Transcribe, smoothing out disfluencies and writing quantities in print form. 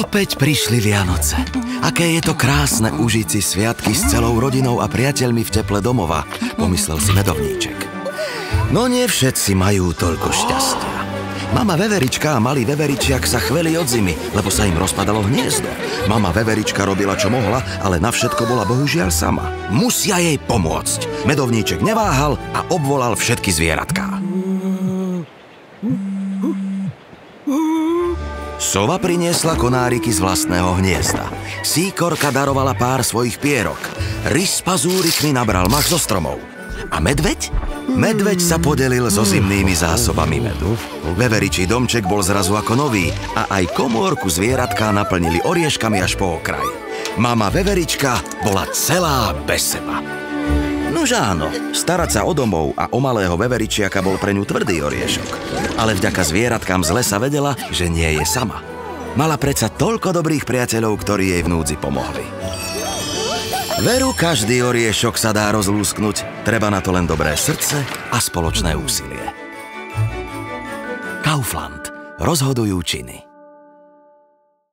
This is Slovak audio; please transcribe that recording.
Opäť prišli Vianoce. Aké je to krásne užiť si sviatky s celou rodinou a priateľmi v teple domova, pomyslel si medovníček. No nie všetci majú toľko šťastia. Mama Veverička a malý veveričiak sa chveli od zimy, lebo sa im rozpadalo hniezdo. Mama Veverička robila, čo mohla, ale na všetko bola bohužiaľ sama. Musia jej pomôcť. Medovníček neváhal a obvolal všetky zvieratká. Sova priniesla konáriky z vlastného hniezda. Síkorka darovala pár svojich pierok. Rys pazúrikmi nabral mach zo stromov. A medveď? Medveď sa podelil so zimnými zásobami medu. Veveričí domček bol zrazu ako nový a aj komórku zvieratká naplnili orieškami až po okraj. Mama Veverička bola celá bez seba. Nož áno, starať sa o domov a o malého veveričiaka bol pre ňu tvrdý oriešok. Ale vďaka zvieratkám z lesa vedela, že nie je sama. Mala predsa toľko dobrých priateľov, ktorí jej v núdzi pomohli. Veru, každý oriešok sa dá rozlúsknuť, treba na to len dobré srdce a spoločné úsilie. Kaufland. Rozhodujú činy.